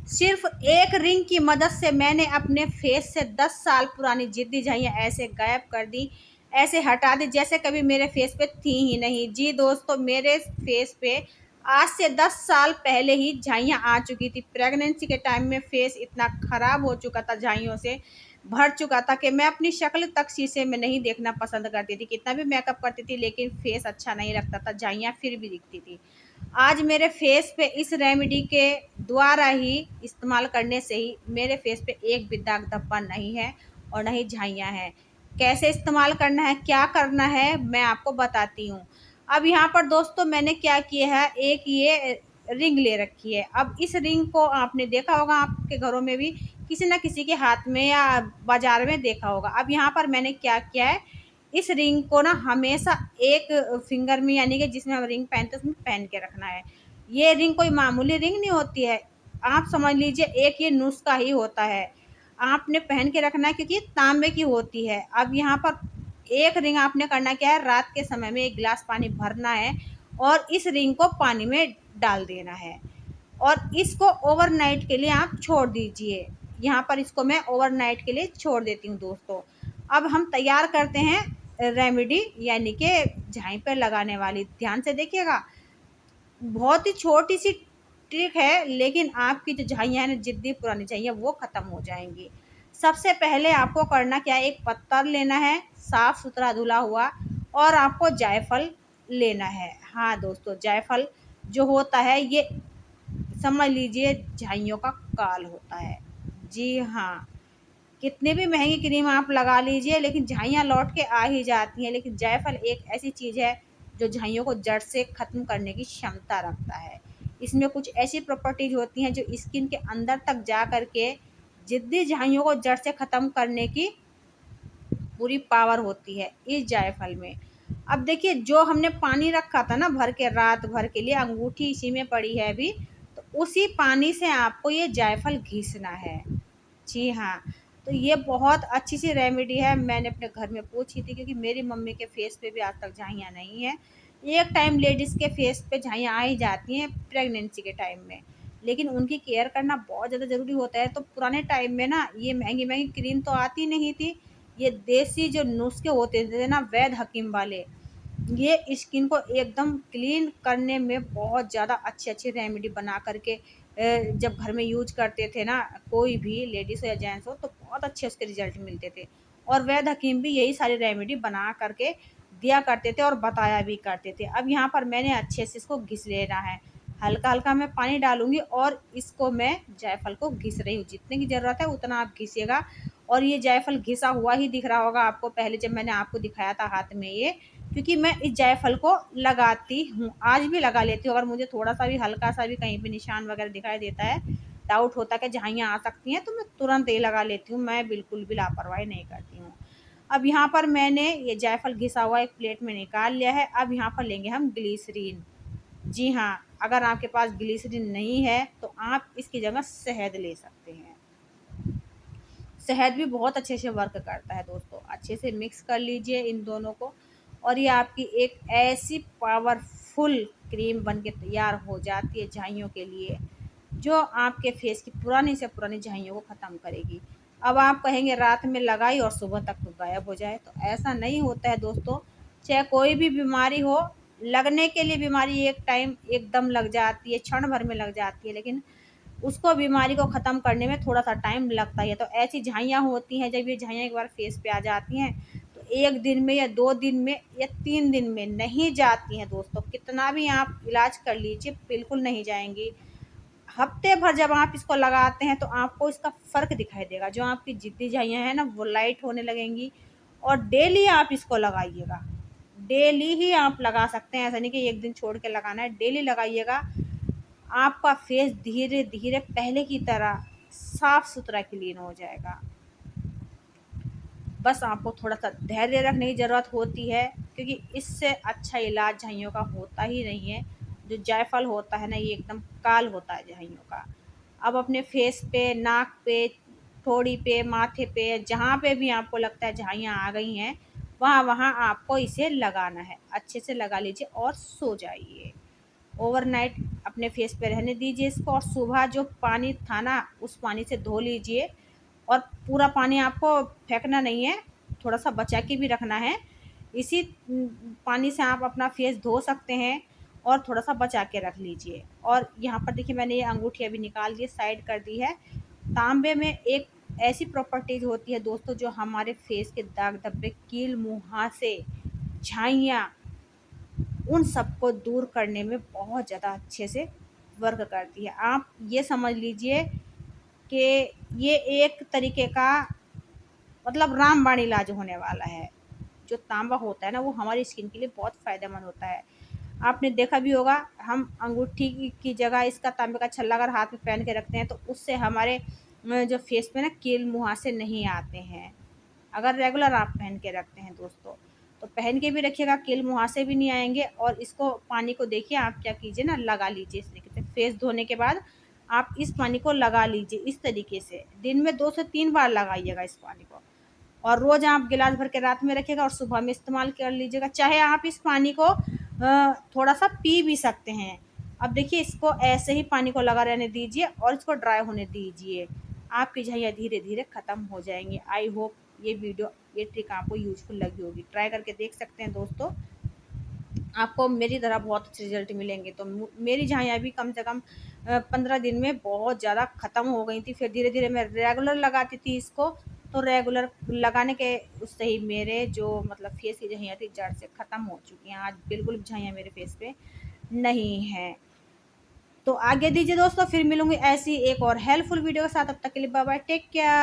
सिर्फ एक रिंग की मदद से मैंने अपने फेस से 10 साल पुरानी जिद्दी झाइयाँ ऐसे गायब कर दी, ऐसे हटा दी जैसे कभी मेरे फेस पे थी ही नहीं। जी दोस्तों, मेरे फेस पे आज से 10 साल पहले ही झाइयाँ आ चुकी थी। प्रेगनेंसी के टाइम में फेस इतना खराब हो चुका था, झाइयों से भर चुका था कि मैं अपनी शक्ल तक शीशे में नहीं देखना पसंद करती थी। कितना भी मेकअप करती थी लेकिन फेस अच्छा नहीं लगता था, झाइयाँ फिर भी दिखती थी। आज मेरे फेस पे इस रेमेडी के द्वारा ही इस्तेमाल करने से ही मेरे फेस पे एक भी दाग धब्बा नहीं है और नहीं झाइयाँ हैं। कैसे इस्तेमाल करना है, क्या करना है, मैं आपको बताती हूँ। अब यहाँ पर दोस्तों मैंने क्या किया है, एक ये रिंग ले रखी है। अब इस रिंग को आपने देखा होगा, आपके घरों में भी किसी न किसी के हाथ में या बाजार में देखा होगा। अब यहाँ पर मैंने क्या किया है, इस रिंग को ना हमेशा एक फिंगर में, यानी कि जिसमें हम रिंग पहनते हैं उसमें पहन के रखना है। ये रिंग कोई मामूली रिंग नहीं होती है, आप समझ लीजिए एक ये नुस्खा ही होता है। आपने पहन के रखना है क्योंकि तांबे की होती है। अब यहाँ पर एक रिंग आपने करना क्या है, रात के समय में एक गिलास पानी भरना है और इस रिंग को पानी में डाल देना है और इसको ओवरनाइट के लिए आप छोड़ दीजिए। यहाँ पर इसको मैं ओवरनाइट के लिए छोड़ देती हूँ दोस्तों। अब हम तैयार करते हैं रेमेडी, यानी कि झाई पर लगाने वाली। ध्यान से देखिएगा, बहुत ही छोटी सी ट्रिक है लेकिन आपकी जो झाइयाँ हैं ना, जिद्दी पुरानी झाइयाँ, वो ख़त्म हो जाएंगी। सबसे पहले आपको करना क्या है, एक पत्थर लेना है साफ़ सुथरा धुला हुआ, और आपको जायफल लेना है। हाँ दोस्तों, जायफल जो होता है ये समझ लीजिए झाइयों का काल होता है। जी हाँ, कितने भी महंगी क्रीम आप लगा लीजिए लेकिन झाइयाँ लौट के आ ही जाती हैं। लेकिन जायफल एक ऐसी चीज़ है जो झाइयों को जड़ से ख़त्म करने की क्षमता रखता है। इसमें कुछ ऐसी प्रॉपर्टीज होती हैं जो स्किन के अंदर तक जा कर के जिद्दी झाइयों को जड़ से ख़त्म करने की पूरी पावर होती है इस जायफल में। अब देखिए, जो हमने पानी रखा था ना भर के, रात भर के लिए, अंगूठी इसी में पड़ी है अभी, तो उसी पानी से आपको ये जायफल घिसना है। जी हाँ, तो ये बहुत अच्छी सी रेमेडी है। मैंने अपने घर में पूछी थी क्योंकि मेरी मम्मी के फेस पे भी आज तक झाइयाँ नहीं है। एक टाइम लेडीज़ के फेस पे झाइयाँ आ ही जाती हैं प्रेगनेंसी के टाइम में, लेकिन उनकी केयर करना बहुत ज़्यादा ज़रूरी होता है। तो पुराने टाइम में ना ये महंगी महंगी क्रीम तो आती नहीं थी, ये देसी जो नुस्खे होते थे ना वैद्य हकीम वाले, ये स्किन को एकदम क्लीन करने में बहुत ज़्यादा अच्छी-अच्छी रेमेडी बना कर के जब घर में यूज़ करते थे ना, कोई भी लेडीज़ हो या जेंट्स हो, तो बहुत अच्छे उसके रिज़ल्ट मिलते थे। और वैद्य हकीम भी यही सारी रेमेडी बना कर के दिया करते थे और बताया भी करते थे। अब यहाँ पर मैंने अच्छे से इसको घिस लेना है। हल्का-हल्का मैं पानी डालूँगी और इसको मैं जायफल को घिस रही हूँ। जितने की ज़रूरत है उतना आप घिसिएगा। और ये जायफल घिसा हुआ ही दिख रहा होगा आपको, पहले जब मैंने आपको दिखाया था हाथ में ये, क्योंकि मैं इस जायफल को लगाती हूँ, आज भी लगा लेती हूँ। अगर मुझे थोड़ा-सा भी हल्का-सा भी कहीं पे निशान वगैरह दिखाई देता है, डाउट होता है कि झाइयाँ आ सकती हैं, तो मैं तुरंत ये लगा लेती हूँ। मैं बिल्कुल भी लापरवाही नहीं करती हूँ। अब यहाँ पर मैंने ये जायफल घिसा हुआ एक प्लेट में निकाल लिया है। अब यहाँ पर लेंगे हम ग्लिसरीन। जी हाँ, अगर आपके पास ग्लिसरीन नहीं है तो आप इसकी जगह शहद ले सकते हैं। शहद भी बहुत अच्छे से वर्क करता है दोस्तों। अच्छे से मिक्स कर लीजिए इन दोनों को और ये आपकी एक ऐसी पावरफुल क्रीम बन के तैयार हो जाती है झाइयों के लिए, जो आपके फेस की पुरानी से पुरानी झाइयों को ख़त्म करेगी। अब आप कहेंगे रात में लगाई और सुबह तक तो गायब हो जाए, तो ऐसा नहीं होता है दोस्तों। चाहे कोई भी बीमारी हो, लगने के लिए बीमारी एक टाइम एकदम लग जाती है, क्षण भर में लग जाती है, लेकिन उसको बीमारी को ख़त्म करने में थोड़ा-सा टाइम लगता ही है। तो ऐसी झाइयाँ होती हैं, जब ये झाइयाँ एक बार फेस पे आ जाती हैं, तो 1 दिन में या 2 दिन में या 3 दिन में नहीं जाती हैं दोस्तों। कितना भी आप इलाज कर लीजिए, बिल्कुल नहीं जाएँगी। हफ्ते भर जब आप इसको लगाते हैं तो आपको इसका फ़र्क दिखाई देगा। जो आपकी जिद्दी झाइयाँ हैं ना, वो लाइट होने लगेंगी। और डेली आप इसको लगाइएगा। डेली ही आप लगा सकते हैं, ऐसा नहीं कि 1 दिन छोड़ के लगाना है, डेली लगाइएगा। आपका फेस धीरे-धीरे पहले की तरह साफ-सुथरा क्लीन हो जाएगा। बस आपको थोड़ा-सा धैर्य रखने की ज़रूरत होती है, क्योंकि इससे अच्छा इलाज झाइयों का होता ही नहीं है। जो जायफल होता है ना, ये एकदम काल होता है झाइयों का। अब अपने फेस पे, नाक पे, ठोड़ी पे, माथे पे, जहाँ पे भी आपको लगता है झाइयाँ आ गई हैं, वहाँ-वहाँ आपको इसे लगाना है। अच्छे से लगा लीजिए और सो जाइए। ओवरनाइट अपने फेस पे रहने दीजिए इसको, और सुबह जो पानी था ना उस पानी से धो लीजिए। और पूरा पानी आपको फेंकना नहीं है, थोड़ा सा बचा के भी रखना है। इसी पानी से आप अपना फेस धो सकते हैं, और थोड़ा सा बचा के रख लीजिए। और यहाँ पर देखिए मैंने ये अंगूठी अभी निकाल दी, साइड कर दी है। तांबे में एक ऐसी प्रॉपर्टीज होती है दोस्तों जो हमारे फेस के दाग धब्बे, कील मुहासे, झाइयाँ, उन सबको दूर करने में बहुत ज़्यादा अच्छे से वर्क करती है। आप ये समझ लीजिए कि ये एक तरीके का मतलब रामबाण इलाज होने वाला है। जो तांबा होता है ना वो हमारी स्किन के लिए बहुत फ़ायदेमंद होता है। आपने देखा भी होगा, हम अंगूठी की जगह इसका तांबे का छल्ला अगर हाथ में पहन के रखते हैं तो उससे हमारे जो फेस पे ना कील मुहासे नहीं आते हैं, अगर रेगुलर आप पहन के रखते हैं दोस्तों। तो पहन के भी रखिएगा, कील मुहासे भी नहीं आएंगे। और इसको पानी को देखिए आप क्या कीजिए ना, लगा लीजिए इस तरीके से। फेस धोने के बाद आप इस पानी को लगा लीजिए इस तरीके से, दिन में 2 से 3 बार लगाइएगा इस पानी को। और रोज़ आप गिलास भर के रात में रखिएगा और सुबह में इस्तेमाल कर लीजिएगा। चाहे आप इस पानी को थोड़ा सा पी भी सकते हैं। अब देखिए इसको ऐसे ही पानी को लगा रहने दीजिए और इसको ड्राई होने दीजिए। आपकी झाइयाँ धीरे धीरे ख़त्म हो जाएंगी। आई होप ये ट्रिक आपको यूजफुल लगी होगी। ट्राई करके देख सकते हैं दोस्तों, आपको मेरी तरह बहुत अच्छे रिजल्ट मिलेंगे। तो मेरी झाइयाँ भी कम से कम 15 दिन में बहुत ज़्यादा ख़त्म हो गई थी। फिर धीरे धीरे मैं रेगुलर लगाती थी इसको, तो रेगुलर लगाने के उससे ही मेरे जो मतलब फेस की झाइयाँ थी जड़ से ख़त्म हो चुकी हैं। आज बिल्कुल भी झाइयाँ मेरे फेस पे नहीं हैं। तो आगे दीजिए दोस्तों, फिर मिलूंगी ऐसी एक और हेल्पफुल वीडियो के साथ। अब तक के लिए बाय बाय, टेक केयर।